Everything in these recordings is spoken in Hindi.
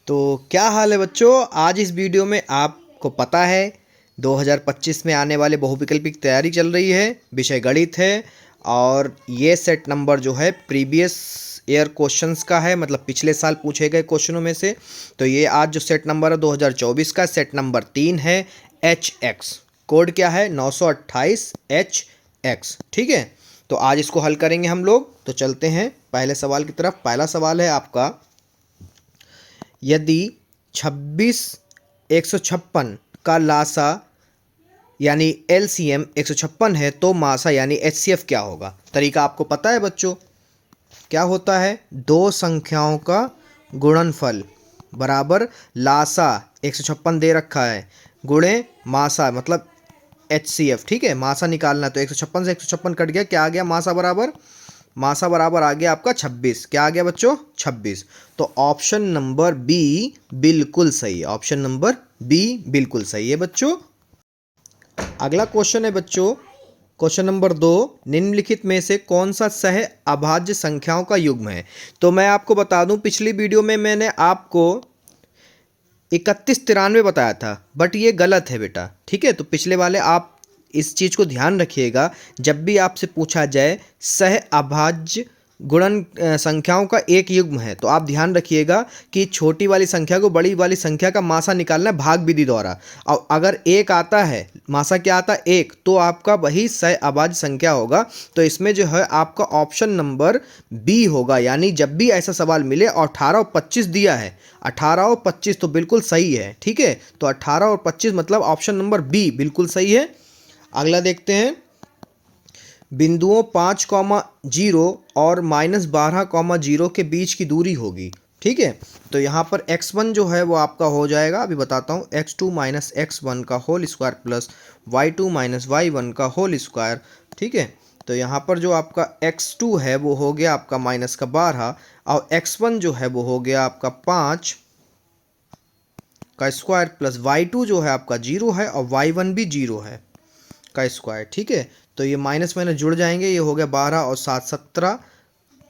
तो क्या हाल है बच्चों। आज इस वीडियो में आपको पता है 2025 में आने वाले बहुविकल्पिक तैयारी चल रही है, विषय गणित है। और ये सेट नंबर जो है प्रीवियस ईयर क्वेश्चंस का है, मतलब पिछले साल पूछे गए क्वेश्चनों में से। तो ये आज जो सेट नंबर है 2024 का सेट नंबर 3 है, HX। कोड क्या है 928 HX। ठीक है, तो आज इसको हल करेंगे हम लोग। तो चलते हैं पहले सवाल की तरफ। पहला सवाल है आपका, यदि 26 156 का लासा यानी LCM 156 है तो मासा यानी HCF क्या होगा। तरीका आपको पता है बच्चों, क्या होता है, दो संख्याओं का गुणनफल बराबर लासा 156 दे रखा है गुणे मासा मतलब HCF। ठीक है, मासा निकालना है तो 156 से 156 कट गया, क्या आ गया, मासा बराबर आ गया आपका 26। क्या आ गया बच्चों, 26। तो ऑप्शन नंबर बी बिल्कुल सही है। ऑप्शन नंबर बी बिल्कुल सही है बच्चों। अगला क्वेश्चन है बच्चों, क्वेश्चन नंबर 2, निम्नलिखित में से कौन सा सह अभाज्य संख्याओं का युग्म है। तो मैं आपको बता दूं, पिछली वीडियो में मैंने आपको 3193 बताया था, बट ये गलत है बेटा। ठीक है, तो पिछले वाले आप इस चीज़ को ध्यान रखिएगा, जब भी आपसे पूछा जाए सह अभाज्य गुणन संख्याओं का एक युग्म है तो आप ध्यान रखिएगा कि छोटी वाली संख्या को बड़ी वाली संख्या का मासा निकालना है भाग विधि द्वारा। और अगर एक आता है, मासा क्या आता है एक, तो आपका वही सह अभाज्य संख्या होगा। तो इसमें जो है आपका ऑप्शन नंबर बी होगा। यानी जब भी ऐसा सवाल मिले और 18 और 25 दिया है, 18 और 25 तो बिल्कुल सही है। ठीक है, तो 18 और 25 मतलब ऑप्शन नंबर बी बिल्कुल सही है। अगला देखते हैं, बिंदुओं 5,0 और -12,0 के बीच की दूरी होगी। ठीक है, तो यहाँ पर x1 जो है वो आपका हो जाएगा, अभी बताता हूँ, x2 - x1 का whole square plus y2 - y1 का होल स्क्वायर। ठीक है, तो यहाँ पर जो आपका x2 है वो हो गया आपका -12 और x1 जो है वो हो गया आपका 5 का स्क्वायर प्लस y2 जो है आपका 0 है और y1 भी 0 है का स्क्वायर। ठीक है, तो ये माइनस माइनस जुड़ जाएंगे, ये हो गया 12 और 7 17,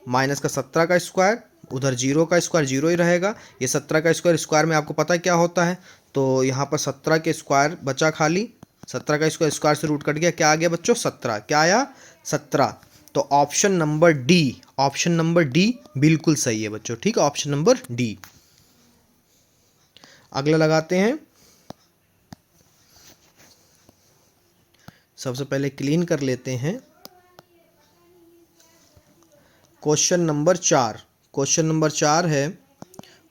माइनस का 17 का स्क्वायर, उधर 0 का स्क्वायर 0 ही रहेगा। ये 17 का स्क्वायर, स्क्वायर में आपको पता है क्या होता है, तो यहाँ पर 17 के स्क्वायर बचा खाली, 17 का स्क्वायर, स्क्वायर से रूट कट गया, क्या आ गया बच्चों 17। क्या आया 17। तो option number D, option number D बिल्कुल सही है बच्चों। ठीक है, ऑप्शन नंबर डी। अगला लगाते हैं, सबसे पहले क्लीन कर लेते हैं। क्वेश्चन नंबर 4, क्वेश्चन नंबर 4 है,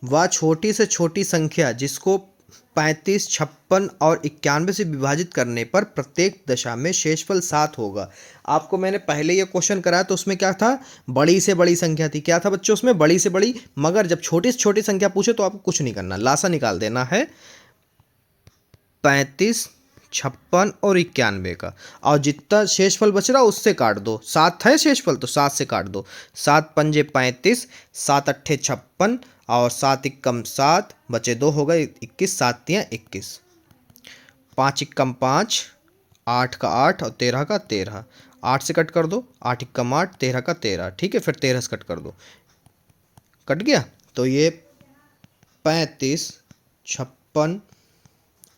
वह छोटी से छोटी संख्या जिसको 35, 56 और 91 से विभाजित करने पर प्रत्येक दशा में शेषफल 7 होगा। आपको मैंने पहले ये क्वेश्चन कराया तो उसमें क्या था, बड़ी से बड़ी संख्या थी। क्या था बच्चों उसमें, बड़ी से बड़ी। मगर जब छोटी से छोटी संख्या पूछे तो आपको कुछ नहीं करना, लासा निकाल देना है 35, 56 और 91 का, और जितना शेषफल बच रहा उससे काट दो। 7 है शेषफल तो 7 से काट दो। 7 पंजे 35, 7 अट्ठे 56 और 7 इक्कम 7, बचे 2 हो गए 21, 7 तियां 21, 5 इक्कम 5, 8 का 8 और 13 का 13, 8 से कट कर दो, 8 इक्कम 8, 13 का 13। ठीक है, फिर 13 से कट कर दो, कट गया। तो ये 35, 56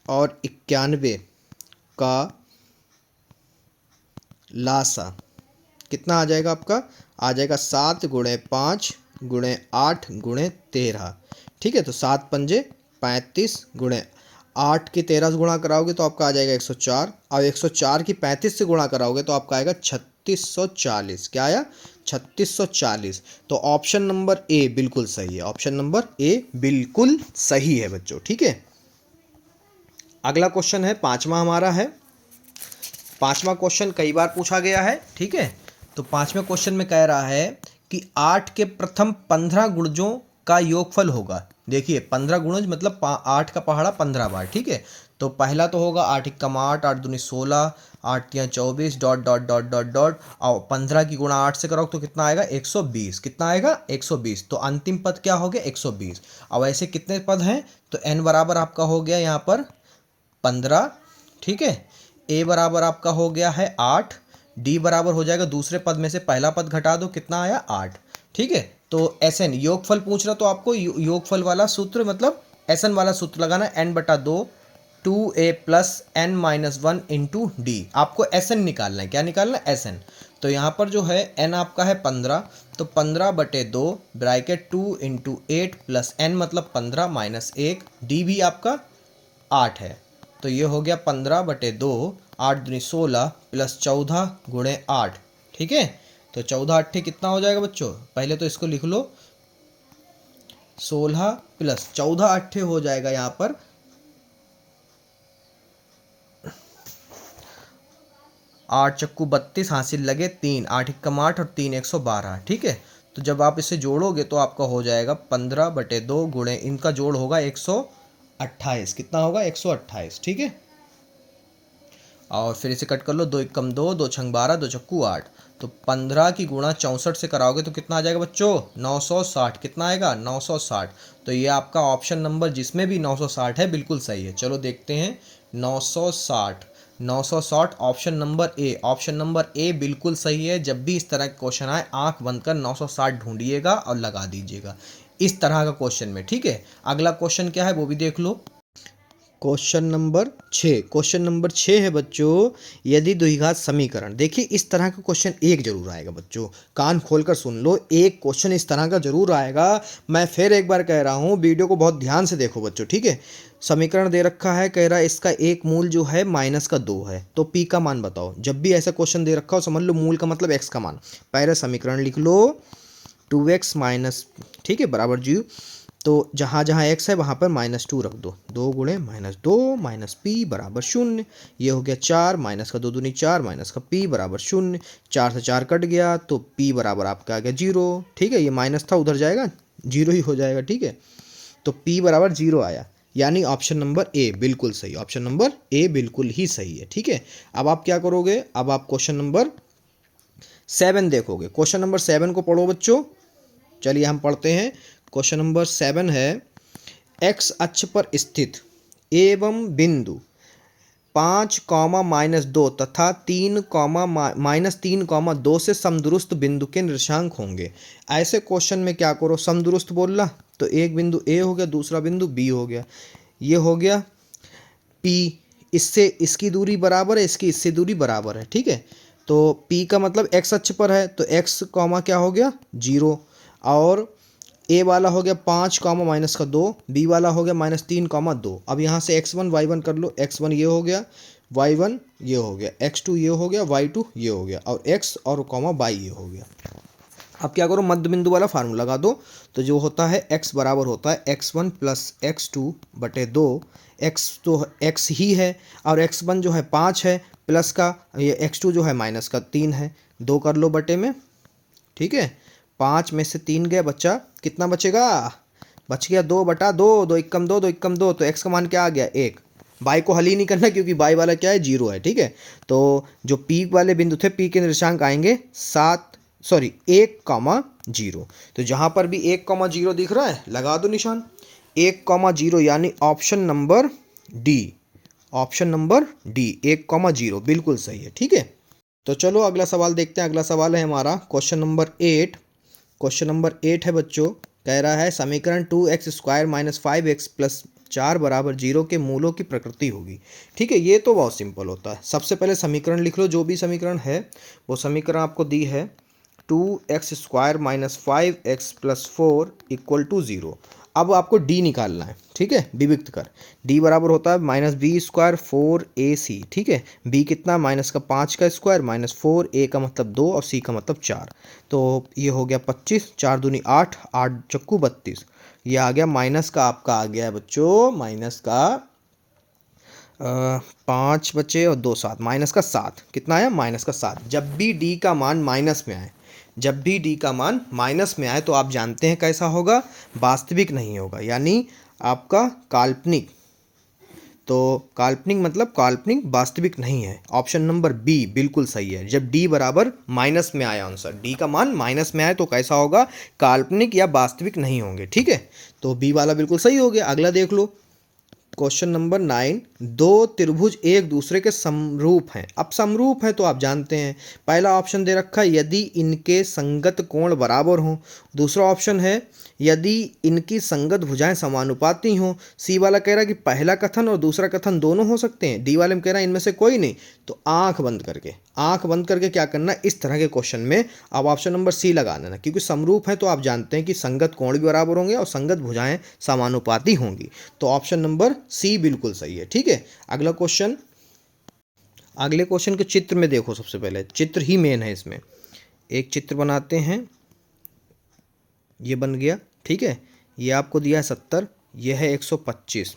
और 91 का लासा कितना आ जाएगा आपका, आ जाएगा 7 गुणे 5 गुणे 8 गुणे 13। ठीक है, तो 7 पंजे 35 गुणे 8 की 13 से गुणा कराओगे तो आपका आ जाएगा 104, और 104 की 35 से गुणा कराओगे तो आपका आएगा 3640। क्या आया, 3640। तो ऑप्शन नंबर ए बिल्कुल सही है। ऑप्शन नंबर ए बिल्कुल सही है बच्चों। ठीक है, अगला क्वेश्चन है, पांचवा हमारा है। पांचवा क्वेश्चन कई बार पूछा गया है। ठीक है, तो पांचवें क्वेश्चन में कह रहा है कि 8 के प्रथम 15 गुणजों का योगफल होगा। देखिए 15 गुणज मतलब 8 का पहाड़ा 15 बार। ठीक है, तो पहला तो होगा 8 इक्कम 8, 8 दूनी 16, 8 तियां 24 dot dot dot dot dot, और 15 की गुणा 8 से करो तो कितना आएगा 120। कितना आएगा 120। तो अंतिम पद क्या हो गया 120। अब ऐसे कितने पद हैं, तो n बराबर आपका हो गया यहाँ पर 15। ठीक है, a बराबर आपका हो गया है 8, d बराबर हो जाएगा दूसरे पद में से पहला पद घटा दो, कितना आया 8। ठीक है, तो Sn योगफल पूछ रहा, तो आपको योगफल वाला सूत्र मतलब Sn वाला सूत्र लगाना, n/2 2a plus n minus 1 into D. आपको Sn निकालना है, क्या निकालना है? Sn। तो यहाँ पर जो है n आपका है 15, तो 15/2 ब्रैकेट 2 इंटू 8 प्लस n मतलब 15 माइनस 1, डी भी आपका 8 है। तो ये हो गया 15/2, 8 दूनी 16 प्लस 14 गुणे 8। ठीक है, तो 14 8 कितना हो जाएगा बच्चों? पहले तो इसको लिख लो, 16 प्लस 14 8 हो जाएगा यहाँ पर 8 चक्कू 32, हासिल लगे 3, 8 एकम 8 और 3 112। ठीक है, तो जब आप इसे जोड़ोगे तो आपका हो जाएगा 15/2 गुणे इनका जोड़ होगा 128। कितना होगा? 128। ठीक है, और फिर इसे कट कर लो, 2 एकम 2, 2 छंग 12, 2 चक्कू 8। तो 15 की गुणा 64 से कराओगे तो कितना आ जाएगा बच्चों? 960। कितना आएगा? 960। तो ये आपका ऑप्शन नंबर जिसमें भी 960 है बिल्कुल सही है। चलो देखते हैं, 960 960 option number a. Option number ए बिल्कुल सही है। जब भी इस तरह के क्वेश्चन आए आंख बंद कर 960 ढूंढिएगा और लगा दीजिएगा इस तरह का क्वेश्चन में। ठीक है, अगला क्वेश्चन क्या है वो भी देख लो। Question number 6। क्वेश्चन नंबर 6 है बच्चों, यदि द्विघात समीकरण। देखिए इस तरह का क्वेश्चन एक जरूर आएगा बच्चों, कान खोलकर सुन लो, एक क्वेश्चन इस तरह का जरूर आएगा। मैं फिर एक बार कह रहा हूँ, वीडियो को बहुत ध्यान से देखो बच्चों। ठीक है, समीकरण दे रखा है, कह रहा है इसका एक मूल जो है -2 है, तो पी का मान बताओ। जब भी ऐसा क्वेश्चन दे रखा हो समझ लो मूल का मतलब x का मान। पहले समीकरण लिख लो 2x माइनस, ठीक है, बराबर 0। तो जहाँ जहाँ x है वहाँ पर -2 रख दो, 2 गुणे -2 माइनस p बराबर 0। ये हो गया 4, माइनस का 2 दूनी 4, माइनस का p बराबर 0। 4 से 4 कट गया तो p बराबर आपका आ गया 0। ठीक है, ये माइनस था उधर जाएगा 0 ही हो जाएगा। ठीक है, तो p बराबर 0 आया, यानी ऑप्शन नंबर ए बिल्कुल सही। ऑप्शन नंबर ए बिल्कुल ही सही है। ठीक है, अब आप क्या करोगे? अब आप क्वेश्चन नंबर 7 देखोगे। क्वेश्चन नंबर 7 को पढ़ो बच्चों। चलिए हम पढ़ते हैं। क्वेश्चन नंबर 7 है, x अक्ष पर स्थित एवं बिंदु 5, -2 तथा 3, -3, 2 से समदुरुस्त बिंदु के निर्देशांक होंगे। ऐसे क्वेश्चन में क्या करो? समदुरुस्त बोल रहा तो एक बिंदु ए हो गया, दूसरा बिंदु बी हो गया, ये हो गया पी, इससे इसकी दूरी बराबर है, इसकी इससे दूरी बराबर है। ठीक है, तो P का मतलब x अक्ष पर है, तो x कॉमा क्या हो गया 0, और A वाला हो गया 5, -2, B वाला हो गया -3, 2। अब यहाँ से x1 y1 कर लो, x1 ये हो गया, y1 ये हो गया, x2 ये हो गया, y2 ये हो गया, और x और y ये हो गया। अब क्या करो? मध्य बिंदु वाला फार्मूला लगा दो। तो जो होता है x बराबर होता है x1 प्लस x2/2। x तो x ही है और x1 जो है 5 है, प्लस का ये x2 जो है -3 है, 2 कर लो बटे में। ठीक है, 5 में से 3 गया, बच्चा कितना बचेगा? बच गया 2/2, 2 एकम 2, 2 एकम 2, तो x का मान क्या आ गया 1। बाई को हल ही नहीं करना क्योंकि बाई वाला क्या है 0 है। ठीक है, तो जो पी वाले बिंदु थे, पी के निर्देशांक आएंगे 1, 0। तो जहाँ पर भी 1, 0 दिख रहा है लगा दो निशान, 1, 0, यानी option number D. Option number D 1, 0 बिल्कुल सही है। ठीक है, तो चलो अगला सवाल देखते हैं। अगला सवाल है हमारा क्वेश्चन नंबर 8। क्वेश्चन नंबर 8 है बच्चों, कह रहा है समीकरण 2x² - 5x + 4 बराबर 0 के मूलों की प्रकृति होगी। ठीक है, ये तो बहुत सिंपल होता है। सबसे पहले समीकरण लिख लो, जो भी समीकरण है वो समीकरण आपको दी है 2x² - 5x + 4 = 0। अब आपको d निकालना है। ठीक है, विविक्त कर, d बराबर होता है -b² 4ac। ठीक है, b कितना? -5 का स्क्वायर -4, a का मतलब 2 और c का मतलब 4। तो ये हो गया 25, 4 दूनी 8, 8 चक्कू 32। ये आ गया माइनस का, आपका आ गया है बच्चों माइनस का 5 बचे और 2 7, -7। कितना आया? -7। जब भी d का मान माइनस में आए, जब भी d का मान माइनस में आए तो आप जानते हैं कैसा होगा? वास्तविक नहीं होगा, यानी आपका काल्पनिक। तो काल्पनिक मतलब काल्पनिक, वास्तविक नहीं है। ऑप्शन नंबर बी बिल्कुल सही है। जब d बराबर माइनस में आया, आंसर d का मान माइनस में आए तो कैसा होगा? काल्पनिक या वास्तविक नहीं होंगे। ठीक है, तो बी वाला बिल्कुल सही हो गया। अगला देख लो, क्वेश्चन नंबर 9। दो त्रिभुज एक दूसरे के समरूप हैं। अब समरूप है तो आप जानते हैं, पहला ऑप्शन दे रखा है यदि इनके संगत कोण बराबर हों, दूसरा ऑप्शन है यदि इनकी संगत भुजाएं समानुपाती हों। सी वाला कह रहा है कि पहला कथन और दूसरा कथन दोनों हो सकते हैं। डी वाले में कह रहा है इनमें से कोई नहीं। तो आंख बंद करके क्या करना है, इस तरह के क्वेश्चन में आप ऑप्शन नंबर सी लगा देना, क्योंकि समरूप है तो आप जानते हैं कि संगत कोण भी बराबर होंगे और संगत भुजाएं समानुपाती होंगी। तो ऑप्शन नंबर सी बिल्कुल सही है। ठीक है, अगला क्वेश्चन। अगले क्वेश्चन के चित्र में देखो, सबसे पहले चित्र ही मेन है इसमें। एक चित्र बनाते हैं, ये बन गया। ठीक है, ये आपको दिया है 70, ये है 125,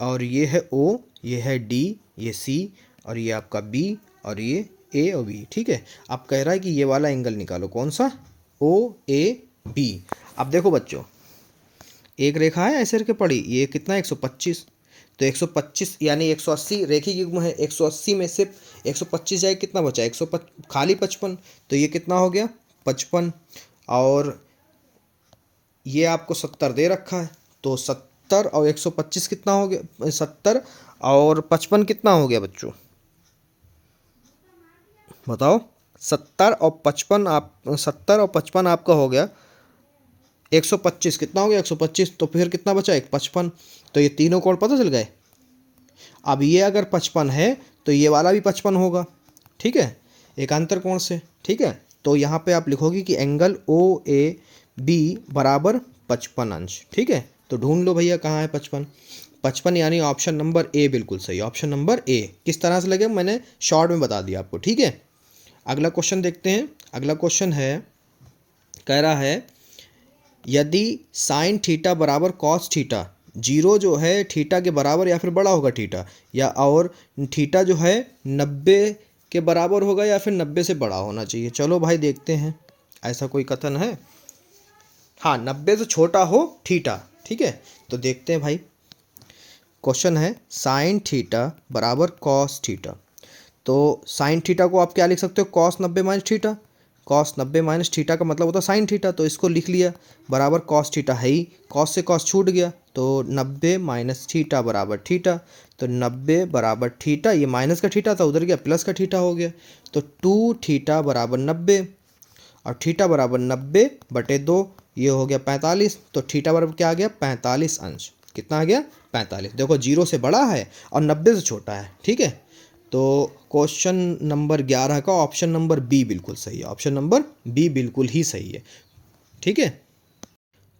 और ये है O, ये है D, ये C, और ये आपका B, और ये A और B। ठीक है, अब कह रहा है कि ये वाला एंगल निकालो, कौन सा, OAB। अब देखो बच्चों, एक रेखा है ऐसे करके पड़ी, ये कितना 125, तो 125 यानी 180 रेखीय युग्म है। 180 में से 125 जाए कितना बचा, 155 खाली 55, तो ये कितना हो गया 55, और ये आपको 70 दे रखा है, तो 70 और 125 कितना हो गया, 70 और 55 कितना हो गया बच्चों, बताओ। 70 और 55 आपका हो गया 125, कितना हो गया 125, तो फिर कितना बचा, 55। तो ये तीनों कोण पता चल गए। अब ये अगर 55 है तो ये वाला भी 55 होगा। ठीक है, एकांतर कोण से। ठीक है, तो यहाँ पे आप लिखोगे कि एंगल OAB बराबर 55 अंश। ठीक है, तो ढूंढ लो भैया कहाँ है 55 यानी ऑप्शन नंबर ए बिल्कुल सही, ऑप्शन नंबर ए। किस तरह से लगे मैंने शॉर्ट में बता दिया आपको। ठीक है, अगला क्वेश्चन देखते हैं। अगला क्वेश्चन है, कह रहा है यदि साइन थीटा बराबर कॉस थीटा, जीरो जो है थीटा के बराबर या फिर बड़ा होगा थीटा, या और थीटा जो है 90 के बराबर होगा या फिर 90 से बड़ा होना चाहिए। चलो भाई देखते हैं, ऐसा कोई कथन है, हाँ 90 से छोटा हो थीटा। ठीक है, तो देखते हैं भाई। क्वेश्चन है साइन थीटा बराबर कॉस थीटा, तो साइन थीटा को आप क्या लिख सकते हो, cos 90 minus theta. Cos 90 minus theta का मतलब होता है साइन थीटा, तो इसको लिख लिया बराबर कॉस थीटा है ही, कॉस से कॉस छूट गया, तो 90 माइनस थीटा बराबर थीटा। तो 90 बराबर थीटा, ये माइनस का थीटा था उधर गया प्लस का थीटा हो गया, तो 2 थीटा बराबर 90, और थीटा बराबर 90/2, ये हो गया 45। तो थीटा बराबर क्या आ गया, 45 अंश। कितना आ गया, 45। देखो जीरो से बड़ा है और 90 से छोटा है। ठीक है, तो क्वेश्चन नंबर 11 का ऑप्शन नंबर बी बिल्कुल सही है, ऑप्शन नंबर बी बिल्कुल ही सही है। ठीक है,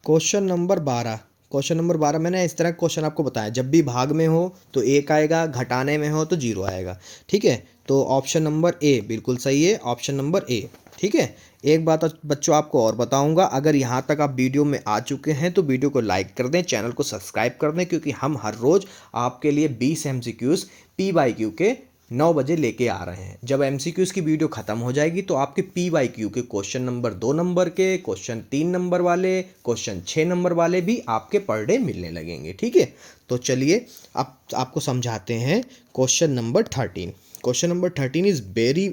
क्वेश्चन नंबर 12 मैंने इस तरह का क्वेश्चन आपको बताया, जब भी भाग में हो तो 1 आएगा, घटाने में हो तो 0 आएगा। ठीक है, तो ऑप्शन नंबर ए बिल्कुल सही है, ऑप्शन नंबर ए। ठीक है, एक बात बच्चों आपको और बताऊंगा, अगर यहाँ तक आप वीडियो में आ चुके हैं तो वीडियो को लाइक कर दें, चैनल को सब्सक्राइब कर दें, क्योंकि हम हर रोज़ आपके लिए 20 MCQs P/Q के 9 बजे लेके आ रहे हैं। जब MCQs की वीडियो ख़त्म हो जाएगी तो आपके P/Q के क्वेश्चन नंबर 2 नंबर के, क्वेश्चन 3 नंबर वाले, क्वेश्चन 6 नंबर वाले भी आपके पर डे मिलने लगेंगे। ठीक है, तो चलिए अब आपको समझाते हैं question number 13। Question number 13 is very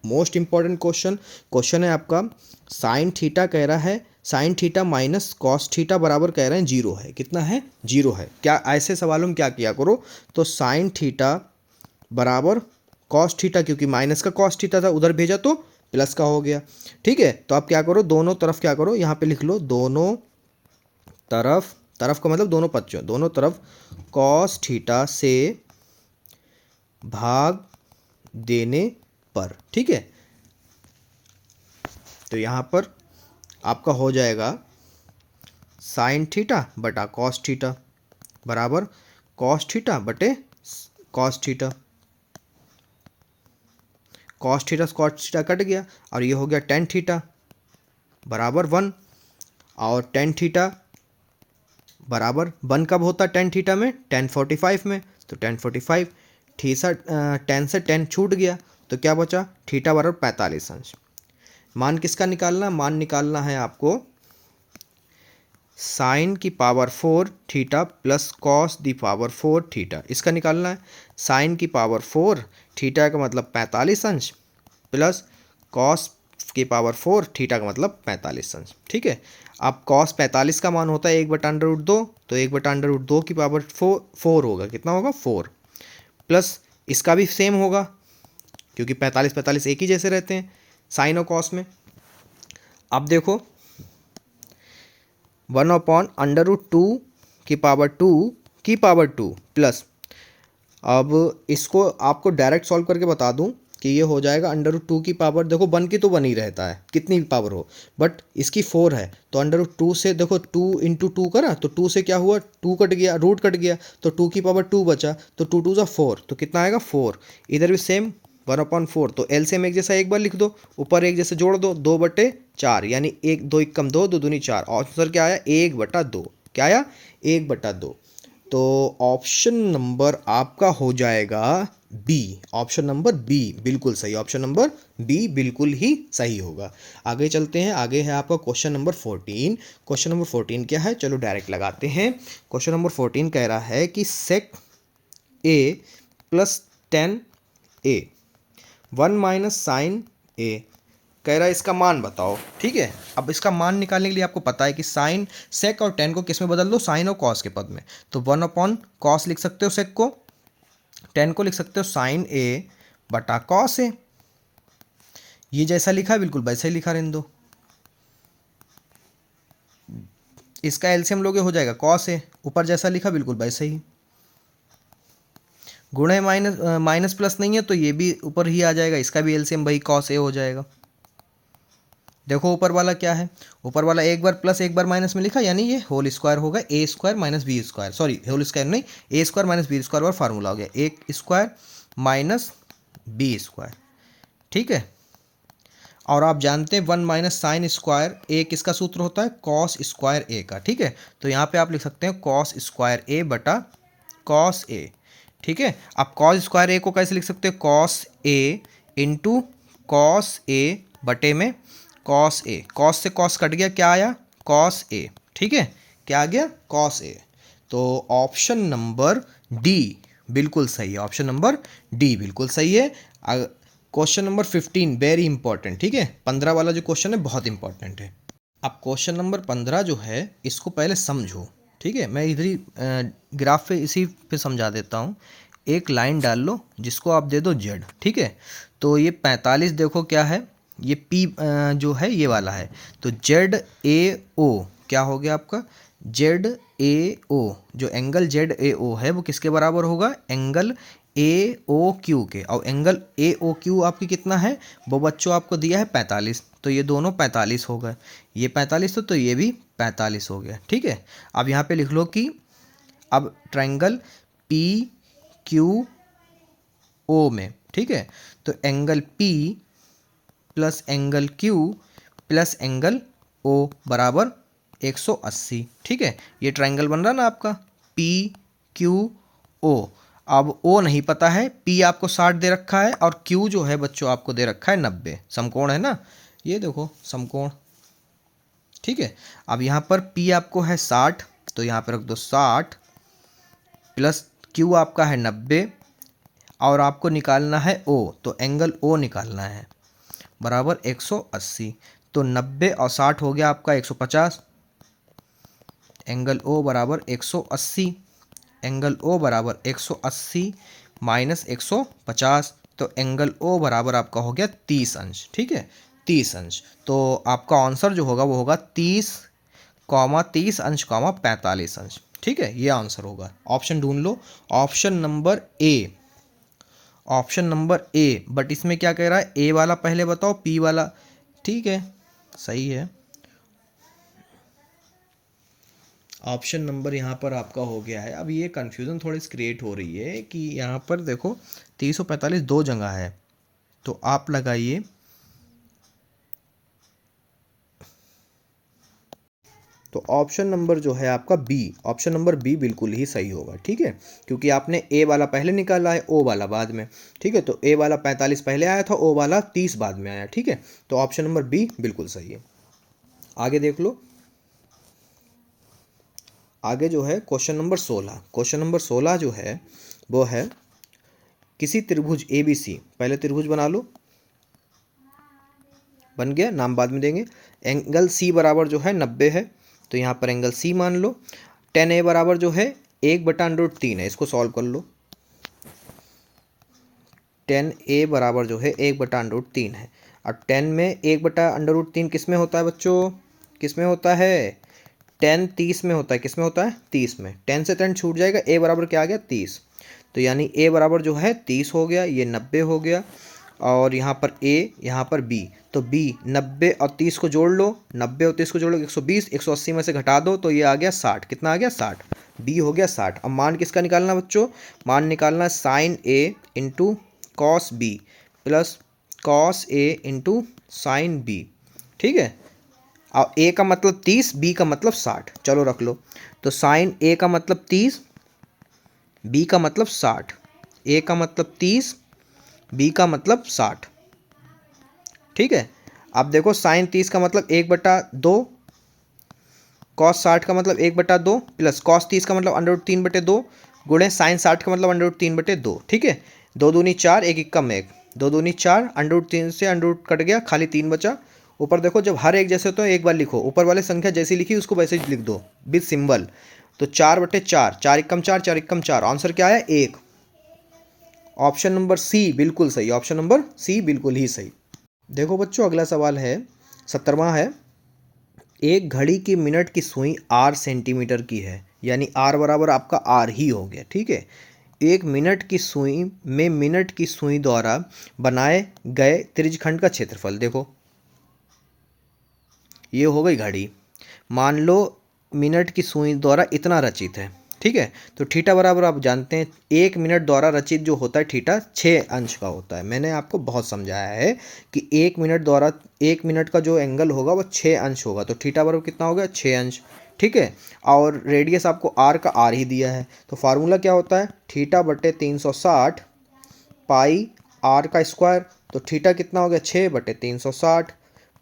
most important question. Question है आपका साइन थीटा, कह रहा है sine theta minus cos theta बराबर कह रहे हैं 0 है। कितना है, 0 है। क्या ऐसे सवालों में क्या किया करो, तो साइन थीटा बराबर कॉस थीटा, क्योंकि माइनस का कॉस थीटा था उधर भेजा तो प्लस का हो गया। ठीक है, तो आप क्या करो, दोनों तरफ क्या करो, यहाँ पे लिख लो दोनों तरफ, तरफ का मतलब दोनों पक्षों, दोनों तरफ कॉस थीटा से भाग देने पर। ठीक है, तो यहाँ पर आपका हो जाएगा साइन थीटा बटा कॉस थीटा बराबर कॉस थीटा बटे कॉस थीटा। कॉस थीटा से कॉस थीटा कट गया, और ये हो गया टेन थीटा बराबर 1, और टेन थीटा बराबर 1 कब होता है टेन थीटा में, 10:45 में, तो 10:45 थीटा 10 से 10 छूट गया, तो क्या बचा, थीटा बराबर 45 अंश। मान किसका निकालना, मान निकालना है आपको साइन की power 4 theta plus cos the power 4 theta, इसका निकालना है। साइन की पावर 4 थीटा का मतलब 45 अंश, प्लस कॉस की पावर 4 थीटा का मतलब 45 अंश। ठीक है, अब कॉस 45 का मान होता है 1/√2, तो 1/√2 की पावर 4 होगा, कितना होगा 4, प्लस इसका भी सेम होगा क्योंकि 45 45 एक ही जैसे रहते हैं साइन और कॉस में। अब देखो 1/√2 की पावर 2 प्लस, अब इसको आपको डायरेक्ट सॉल्व करके बता दूं कि ये हो जाएगा √2 की पावर, देखो 1 की तो 1 ही रहता है कितनी भी पावर हो, बट इसकी 4 है तो √2 से देखो 2 × 2 करा तो 2 से क्या हुआ, 2 कट गया, रूट कट गया तो 2 की पावर 2 बचा तो 2 2 4 तो कितना आएगा 4। इधर भी सेम 1/4 तो एलसीएम एक जैसा एक बार लिख दो, ऊपर एक जैसे जोड़ दो 2/4 यानी 1 2 1 कम 2 2 दूनी 4, आंसर क्या आया 1/2। क्या आया 1/2। तो ऑप्शन नंबर आपका हो जाएगा बी, ऑप्शन नंबर बी बिल्कुल सही, ऑप्शन नंबर बी बिल्कुल ही सही होगा। आगे चलते हैं, आगे है आपका क्वेश्चन नंबर 14। क्वेश्चन नंबर 14 क्या है, चलो डायरेक्ट लगाते हैं। क्वेश्चन नंबर 14 कह रहा है कि sec a plus 10a 1 minus sine a, कह रहा है इसका मान बताओ। ठीक है, अब इसका मान निकालने के लिए आपको पता है कि साइन सेक और टेन को किस में बदल दो, साइन और कॉस के पद में। तो 1/cos लिख सकते हो सेक को, 10 को लिख सकते हो साइन ए बटा कॉस ए। ये जैसा लिखा है बिल्कुल वैसा ही लिखा रहने दो। इसका एलसीएम लोगे हो जाएगा कॉस ए, ऊपर जैसा लिखा बिल्कुल वैसे ही। गुणे माइनस प्लस नहीं है तो ये भी ऊपर ही आ जाएगा, इसका भी एलसीएम वही कॉस ए हो जाएगा। देखो ऊपर वाला क्या है, ऊपर वाला एक बार प्लस एक बार माइनस में लिखा यानी ये होल स्क्वायर होगा, a square minus b square, sorry whole square नहीं, a square minus b square और फार्मूला हो गया a square minus b square. ठीक है, और आप जानते हैं 1 माइनस साइन स्क्वायर ए किसका सूत्र होता है, कॉस स्क्वायर ए का। ठीक है, तो यहाँ पे आप लिख सकते हैं कॉस स्क्वायर ए बटा कॉस ए। ठीक है, आप कॉस स्क्वायर ए को कैसे लिख सकते हैं, cos A into cos A बटे में कॉस ए, कॉस से कॉस कट गया क्या आया कॉस ए। ठीक है, क्या आ गया कॉस ए। तो ऑप्शन नंबर डी बिल्कुल सही है, ऑप्शन नंबर डी बिल्कुल सही है। Question number 15 very important. ठीक है, 15 वाला जो क्वेश्चन है बहुत इंपॉर्टेंट है। अब क्वेश्चन नंबर 15 जो है इसको पहले समझो। ठीक है, मैं इधर ही ग्राफ पे इसी पे समझा देता हूँ। एक लाइन डाल लो जिसको आप दे दो जेड। ठीक है, तो ये 45 देखो क्या है, ये पी जो है ये वाला है, तो जेड ए ओ क्या हो गया आपका, जेड ए ओ, जो एंगल जेड ए ओ है वो किसके बराबर होगा, एंगल ए ओ क्यू के। और एंगल ए ओ क्यू आपकी कितना है, वो बच्चों आपको दिया है 45, तो ये दोनों 45 हो गए, ये 45 तो ये भी 45 हो गया। ठीक है, अब यहाँ पे लिख लो कि अब ट्रायंगल पी क्यू ओ में, ठीक है, तो angle P plus angle Q plus angle O बराबर 180। ठीक है, ये ट्रायंगल बन रहा ना आपका पी क्यू ओ। अब ओ नहीं पता है, पी आपको 60 दे रखा है और क्यू जो है बच्चों आपको दे रखा है 90। समकोण है ना, ये देखो समकोण। ठीक है, अब यहाँ पर पी आपको है 60 तो यहाँ पर रख दो 60 प्लस क्यू आपका है 90 और आपको निकालना है ओ, तो एंगल ओ निकालना है बराबर 180। तो 90 और 60 हो गया आपका 150, एंगल ओ बराबर 180, एंगल ओ बराबर 180 माइनस 150, तो एंगल ओ बराबर आपका हो गया 30 अंश। ठीक है, 30 अंश। तो आपका आंसर जो होगा वो होगा 30 अंश 45 अंश। ठीक है, ये आंसर होगा। ऑप्शन ढूंढ लो, option number a, option number a. But इसमें क्या कह रहा है, ए वाला पहले बताओ पी वाला। ठीक है, सही है, ऑप्शन नंबर यहाँ पर आपका हो गया है। अब ये कन्फ्यूज़न थोड़ी सी क्रिएट हो रही है कि यहाँ पर देखो 345 दो जगह है, तो आप लगाइए तो ऑप्शन नंबर जो है आपका बी, ऑप्शन नंबर बी बिल्कुल ही सही होगा। ठीक है, क्योंकि आपने ए वाला पहले निकाला है, ओ वाला बाद में। ठीक है, तो ए वाला 45 पहले आया था, ओ वाला 30 बाद में आया। ठीक है, तो ऑप्शन नंबर बी बिल्कुल सही है। आगे देख लो, आगे जो है क्वेश्चन नंबर 16। क्वेश्चन नंबर 16 जो है वो है किसी त्रिभुज ए बी सी, पहले त्रिभुज बना लो, बन गया, नाम बाद में देंगे। एंगल सी बराबर जो है 90 है, तो यहाँ पर एंगल सी मान लो। tan a बराबर जो है 1/√3 है, इसको सॉल्व कर लो। 10a बराबर जो है 1/√3 है। अब 10 में 1/√3 किस में होता है बच्चों? किस में होता है? 10 30 में होता है। किस में होता है? 30 में। 10 से 10 छूट जाएगा, a बराबर क्या आ गया? 30। तो यानी a बराबर जो है 30 हो गया, ये 90 हो गया, और यहाँ पर a, यहाँ पर b। तो b 90 और 30 को जोड़ लो, 90 और 30 को जोड़ लो 120, 180 में से घटा दो तो ये आ गया 60। कितना आ गया? 60। b हो गया 60। अब मान किसका निकालना बच्चों? मान निकालना sine a into cos b plus cos a into sine b। ठीक है। अब a का मतलब 30, b का मतलब 60। चलो रख लो। तो साइन a का मतलब 30, b का मतलब 60। a का मतलब 30, b का मतलब 60। ठीक है। अब देखो साइन 30 का मतलब 1/2, कॉस 60 का मतलब 1/2 प्लस कॉस 30 का मतलब √3/2 गुणे साइन 60 का मतलब √3/2। ठीक है। 2 दूनी 4, 1 इक्कम 1, 2 दूनी 4, √3 से √ कट गया, खाली 3 बचा। ऊपर देखो जब हर एक जैसे होते हैं एक बार लिखो, ऊपर वाले संख्या जैसी लिखी उसको वैसे ही लिख दो विद सिंबल। तो 4/4, 4 इक्कम 4, 4 इक्कम 4, आंसर क्या है? 1। ऑप्शन नंबर सी बिल्कुल सही। ऑप्शन नंबर सी बिल्कुल ही सही। देखो बच्चों अगला सवाल है, 17वां है। एक घड़ी की मिनट की सुई r सेंटीमीटर की है, यानी r बराबर आपका r ही हो गया। ठीक है। एक मिनट की सुई में मिनट की सुई द्वारा बनाए गए त्रिज्यखंड का क्षेत्रफल देखो। ये हो गई घड़ी। मान लो मिनट की सुई द्वारा इतना रचित है। ठीक है। तो थीटा बराबर आप जानते हैं 1 मिनट द्वारा रचित जो होता है थीटा 6 अंश का होता है। मैंने आपको बहुत समझाया है कि 1 मिनट द्वारा 1 मिनट का जो एंगल होगा वो 6 अंश होगा। तो थीटा बराबर कितना हो गया? 6 अंश। ठीक है। और रेडियस आपको आर का आर ही दिया है। तो फार्मूला क्या होता है? θ/360 पाई आर का स्क्वायर। तो थीटा कितना हो गया? 6/360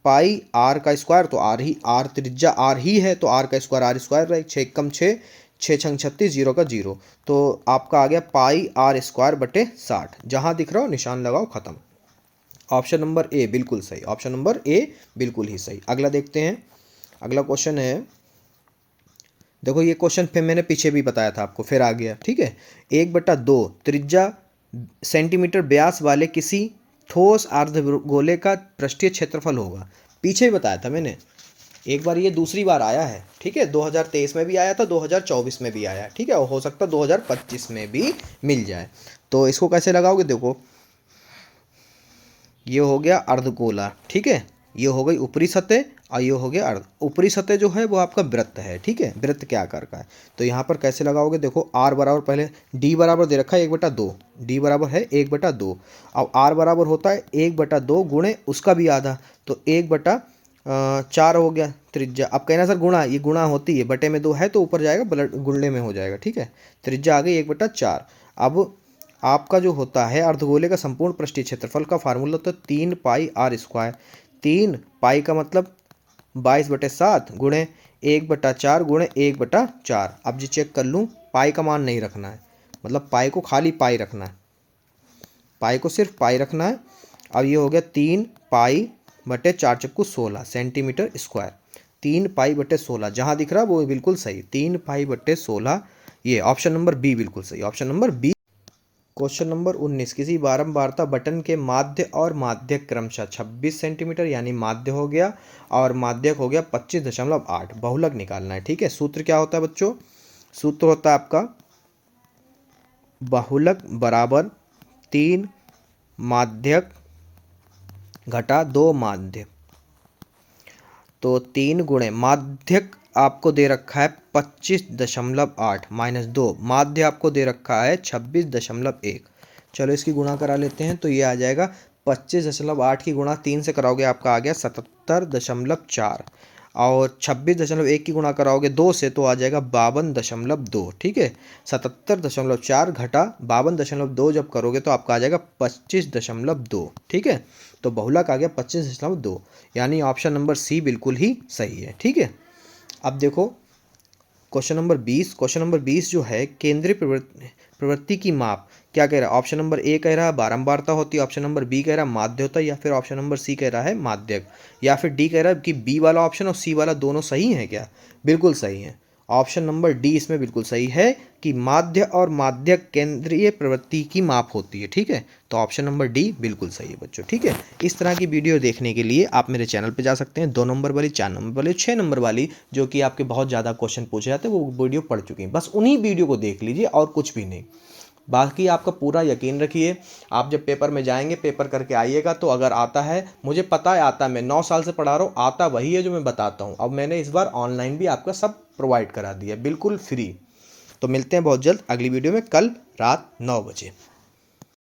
पाई आर का स्क्वायर। तो आर ही, आर त्रिज्या आर ही है तो आर का स्क्वायर आर स्क्वायर रहे। 6 कम 6, 6 छंग 36, 0 का 0। तो आपका आ गया पाई आर स्क्वायर बटे 60। जहाँ दिख रहा हो निशान लगाओ, खत्म। ऑप्शन नंबर ए बिल्कुल सही। ऑप्शन नंबर ए बिल्कुल ही सही। अगला देखते हैं। अगला क्वेश्चन है, देखो ये क्वेश्चन फिर मैंने पीछे भी बताया था आपको, फिर आ गया। ठीक है। 1/2 त्रिज्या सेंटीमीटर व्यास वाले किसी ठोस अर्धगोले का पृष्ठीय क्षेत्रफल होगा। पीछे भी बताया था मैंने, एक बार ये दूसरी बार आया है। ठीक है। 2023 में भी आया था, 2024 में भी आया है। ठीक है। और हो सकता है 2025 में भी मिल जाए। तो इसको कैसे लगाओगे? देखो ये हो गया अर्धगोला। ठीक है। ये हो गई ऊपरी सतह और ये हो गया अर्ध। ऊपरी सतह जो है वो आपका वृत्त है। ठीक है। वृत्त क्या आकार का है? तो यहाँ पर कैसे लगाओगे? देखो आर बराबर, पहले डी बराबर दे रखा है 1/2, डी बराबर है 1/2। अब आर बराबर होता है 1/2 गुणे उसका भी आधा, तो 1/4 हो गया त्रिज्या। अब कहना सर गुणा, ये गुणा होती है, बटे में 2 है तो ऊपर जाएगा, गुणने में हो जाएगा। ठीक है। त्रिज्या आ गई 1/4। अब आपका जो होता है अर्धगोले का संपूर्ण पृष्ठीय क्षेत्रफल का फार्मूला तो 3 पाई आर स्क्वायर। 3 पाई का मतलब 22/7 गुणे 1/4 गुणे 1/4। अब जी चेक कर लूँ, पाई का मान नहीं रखना है, मतलब पाई को खाली पाई रखना है, पाई को सिर्फ पाई रखना है। अब ये हो गया 3 पाई बटे 4 चक्कू 16 सेंटीमीटर स्क्वायर। 3 पाई बटे 16 जहाँ दिख रहा है वो बिल्कुल सही, 3 पाई बटे 16। ये ऑप्शन नंबर बी बिल्कुल सही। Option number B. Question number 19, किसी बारंबारता बटन के माध्य और माध्यक क्रमशः 26 सेंटीमीटर यानी माध्य हो गया और माध्यक हो गया 25.8। बहुलक निकालना है। ठीक है। सूत्र क्या होता है बच्चों? सूत्र होता है आपका बहुलक बराबर 3 माध्यक घटा 2 माध्य। तो 3 गुणे माध्यक आपको दे रखा है 25.8 माइनस 2, माध्य आपको दे रखा है 26.1। चलो इसकी गुणा करा लेते हैं। तो ये आ जाएगा 25.8 की गुणा 3 से कराओगे आपका आ गया 77.4, और 26.1 की गुणा कराओगे 2 से तो आ जाएगा 52.2। ठीक है। 77.4 घटा 52.2 जब करोगे तो आपका आ जाएगा 25.2। ठीक है। तो बहुलक आ गया 25.2, यानी ऑप्शन नंबर सी बिल्कुल ही सही है। ठीक है। अब देखो क्वेश्चन नंबर 20। क्वेश्चन नंबर 20 जो है केंद्रीय प्रवृत्ति की माप क्या कह रहा है? ऑप्शन नंबर ए कह रहा है बारंबारता होती है, ऑप्शन नंबर बी कह रहा है माध्य होता है, या फिर ऑप्शन नंबर सी कह रहा है माध्यक, या फिर डी कह रहा है कि बी वाला ऑप्शन और सी वाला दोनों सही है क्या? बिल्कुल सही है। ऑप्शन नंबर डी इसमें बिल्कुल सही है कि माध्य और माध्यक केंद्रीय प्रवृत्ति की माप होती है। ठीक है, तो ऑप्शन नंबर डी बिल्कुल सही है बच्चों। ठीक है, इस तरह की वीडियो देखने के लिए आप मेरे चैनल पे जा सकते हैं। 2 नंबर वाली, 4 नंबर वाली, 6 नंबर वाली, जो कि आपके बहुत ज़्यादा क्वेश्चन पूछे जाते हैं, वो वीडियो पढ़ चुके हैं। बस उन्हीं वीडियो को देख लीजिए और कुछ भी नहीं। बाकी आपका पूरा यकीन रखिए, आप जब पेपर में जाएंगे, पेपर करके आइएगा, तो अगर आता है, मुझे पता है आता है, मैं 9 साल से पढ़ा रहा हूँ, आता वही है जो मैं बताता हूँ। अब मैंने इस बार ऑनलाइन भी आपका सब प्रोवाइड करा दिया, बिल्कुल फ्री। तो मिलते हैं बहुत जल्द अगली वीडियो में, कल रात 9 बजे।